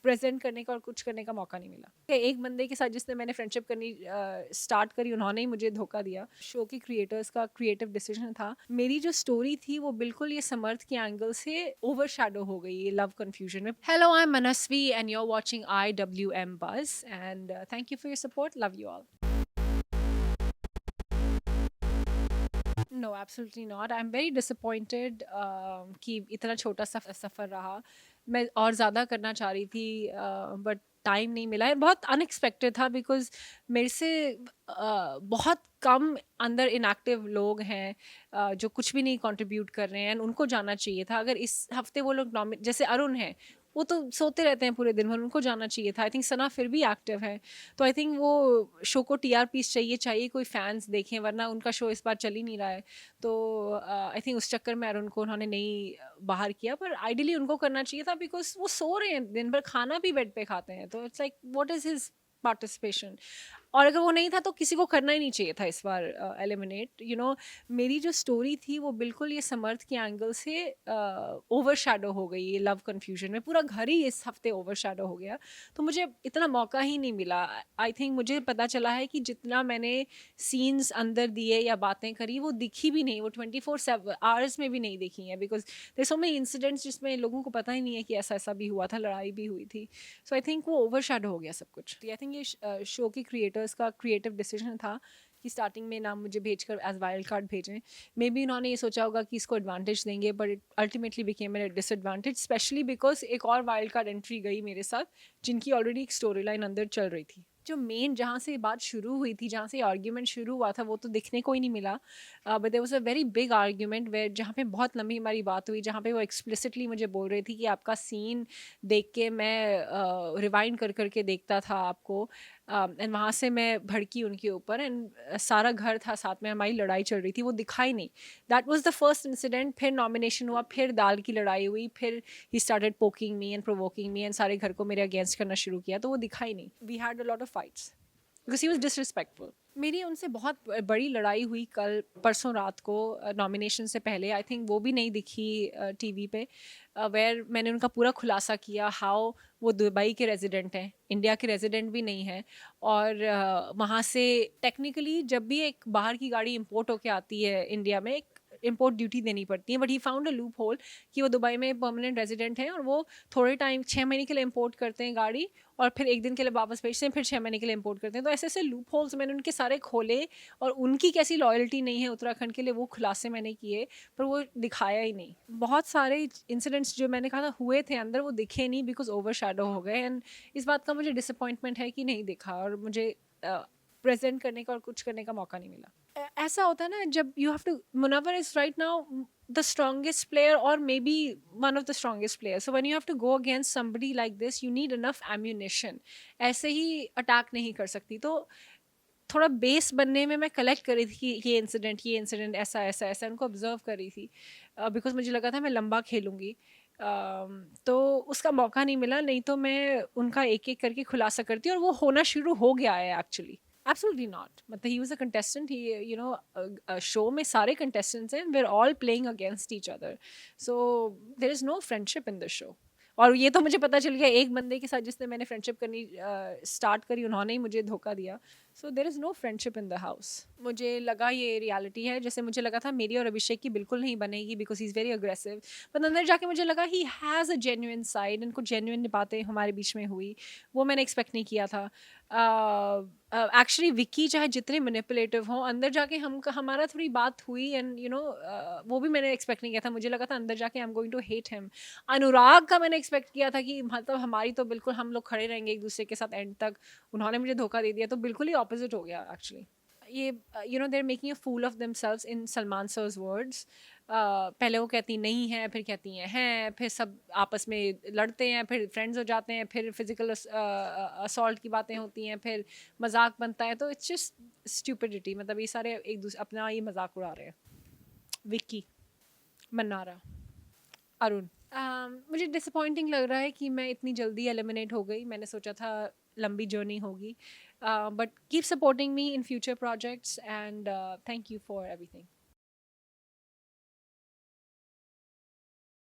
Present करने का और कुछ करने का मौका नहीं मिला। एक बंदे के साथ जिसने मैंने फ्रेंडशिप करनी स्टार्ट करी, उन्होंने ही मुझे धोखा दिया। शो के क्रिएटर्स का क्रिएटिव डिसीजन था। मेरी जो स्टोरी थी वो बिल्कुल ये समर्थ के एंगल से ओवरशैडो हो गई ये लव कंफ्यूजन में। Hello, I am Manasvi and you are watching IWM Buzz and thank you for your support. Love you all. No, absolutely not. I am very disappointed कि इतना छोटा सा सफ़र रहा। मैं और ज़्यादा करना चाह रही थी बट टाइम नहीं मिला। बहुत अनएक्सपेक्टेड था बिकॉज मेरे से बहुत कम अंदर इनएक्टिव लोग हैं जो कुछ भी नहीं कंट्रीब्यूट कर रहे हैं एंड उनको जाना चाहिए था। अगर इस हफ्ते वो लोग जैसे अरुण हैं, वो तो सोते रहते हैं पूरे दिन भर, उनको जाना चाहिए था। आई थिंक सना फिर भी एक्टिव है, तो आई थिंक वो शो को TRPs चाहिए कोई फैंस देखें, वरना उनका शो इस बार चल ही नहीं रहा है। तो आई थिंक उस चक्कर में अरुण को उन्होंने नहीं बाहर किया, पर आइडियली उनको करना चाहिए था बिकॉज वो सो रहे हैं दिन भर, खाना भी बेड पे खाते हैं, तो it's like what is his participation. और अगर वो नहीं था तो किसी को करना ही नहीं चाहिए था इस बार एलिमिनेट। मेरी जो स्टोरी थी वो बिल्कुल ये समर्थ के एंगल से ओवरशैडो हो गई ये लव कन्फ्यूजन में। पूरा घर ही इस हफ्ते ओवरशैडो हो गया, तो मुझे इतना मौका ही नहीं मिला। आई थिंक मुझे पता चला है कि जितना मैंने सीन्स अंदर दिए या बातें करी वो दिखी भी नहीं, वो 24/7 आवर्स में भी नहीं दिखी हैं, because there so many incidents जिसमें लोगों को पता ही नहीं है कि ऐसा ऐसा भी हुआ था, लड़ाई भी हुई थी। सो आई थिंक वो ओवरशैडो हो गया सब कुछ। आई थिंक ये शो के क्रिएटर्स का क्रिएटिव डिसीजन था कि स्टार्टिंग में नाम मुझे भेजकर एज वाइल्ड कार्ड भेजें। मे बी उन्होंने ये सोचा होगा कि इसको एडवांटेज देंगे, but it ultimately became a disadvantage, specially because एक और वाइल्ड कार्ड एंट्री गई मेरे साथ जिनकी ऑलरेडी एक स्टोरी लाइन अंदर चल रही थी। जो मेन जहाँ से बात शुरू हुई थी, जहाँ से आर्ग्यूमेंट शुरू हुआ था, वो तो दिखने को ही नहीं मिला। But there was a very big argument where जहाँ पे बहुत लंबी हमारी बात हुई, जहाँ पे वो एक्सप्लिसिटली मुझे बोल रही थी कि आपका सीन देख के मैं रिवाइंड कर करके देखता था आपको, एंड वहाँ से मैं भड़की उनके ऊपर, एंड सारा घर था साथ में, हमारी लड़ाई चल रही थी, वो दिखाई नहीं। That was the first incident. फिर नॉमिनेशन हुआ, फिर दाल की लड़ाई हुई, फिर he started poking me and provoking me and सारे घर को मेरे अगेंस्ट करना शुरू किया, तो वो दिखाई नहीं। We had a lot of fights because he was disrespectful. मेरी उनसे बहुत बड़ी लड़ाई हुई कल परसों रात को नॉमिनेशन से पहले। आई थिंक वो भी नहीं दिखी TV पे, वेयर मैंने उनका पूरा खुलासा किया हाउ वो दुबई के रेजिडेंट हैं, इंडिया के रेजिडेंट भी नहीं हैं। और वहाँ से टेक्निकली जब भी एक बाहर की गाड़ी इंपोर्ट होके आती है इंडिया में, एक इम्पोर्ट ड्यूटी देनी पड़ती है, but he found a loop hole कि वो दुबई में परमानेंट रेजिडेंट हैं और वो थोड़े टाइम 6 महीने के लिए इम्पोर्ट करते हैं गाड़ी और फिर एक दिन के लिए वापस भेजते हैं, फिर 6 महीने के लिए इम्पोर्ट करते हैं। तो ऐसे ऐसे लूप होल्स मैंने उनके सारे खोले, और उनकी कैसी लॉयल्टी नहीं है उत्तराखंड के लिए, वो खुलासे मैंने किए, पर वो दिखाया ही नहीं। बहुत सारे इंसिडेंट्स जो मैंने कहा था हुए थे अंदर, वो दिखे नहीं बिकॉज ओवर शैडो हो गए, एंड इस बात का मुझे डिसअपॉइंटमेंट है कि नहीं दिखा और मुझे प्रेजेंट करने का और कुछ करने का मौका नहीं मिला। ऐसा होता है ना, जब you have to, Munawar is right now the strongest player or maybe one of the strongest players, so when you have to go against somebody like this you need enough ammunition। ऐसे ही अटैक नहीं कर सकती, तो थोड़ा base बनने में मैं collect कर रही थी कि ये इंसिडेंट ऐसा ऐसा ऐसा, उनको ऑब्जर्व कर रही थी बिकॉज मुझे लगा था मैं लंबा खेलूँगी। तो उसका मौका नहीं मिला, नहीं तो मैं उनका एक एक करके खुलासा करती, और वो होना शुरू हो गया है एक्चुअली। Absolutely not. मतलब he was a contestant. Show में सारे contestants हैं. We're all playing against each other. So there is no friendship in the show. और ये तो मुझे पता चल गया एक बंदे के साथ जिसने मैंने फ्रेंडशिप करनी स्टार्ट करी, उन्होंने ही मुझे धोखा दिया। So there is no friendship in the house. मुझे लगा ये रियलिटी है, जैसे मुझे लगा था मेरी और अभिषेक की बिल्कुल नहीं बनेगी because he is very aggressive, but अंदर जाके मुझे लगा he has a genuine side, इनको जेन्युइन बातें हमारे बीच में हुई, वो मैंने एक्सपेक्ट नहीं किया था। एक्चुअली विक्की चाहे जितने मैनिपुलेटिव हों, अंदर जाके हमारा थोड़ी बात हुई, एंड वो भी मैंने एक्सपेक्ट नहीं किया था। मुझे लगा था अंदर जाके I am going to hate him. Anurag का मैंने एक्सपेक्ट किया था कि मतलब हमारी तो बिल्कुल हम लोग खड़े रहेंगे एक दूसरे के साथ एंड तक, उन्होंने मुझे धोखा दे दिया, तो बिल्कुल ही ऑपोजिट हो गया एक्चुअली। ये they're making a fool of themselves in Salman sir's words. पहले वो कहती नहीं है, फिर कहती हैं, फिर सब आपस में लड़ते हैं, फिर फ्रेंड्स हो जाते हैं, फिर फिजिकल असॉल्ट की बातें होती हैं, फिर मजाक बनता है, तो इट्स जस्ट स्टूपिडिटी। मतलब ये सारे एक दूसरे अपना ही मजाक उड़ा रहे हैं। विक्की, मन्नारा, अरुण। मुझे डिसअपॉइंटिंग लग रहा है कि मैं इतनी जल्दी एलिमिनेट हो गई। मैंने सोचा था लंबी जर्नी होगी, but keep supporting me in future projects and thank you for everything.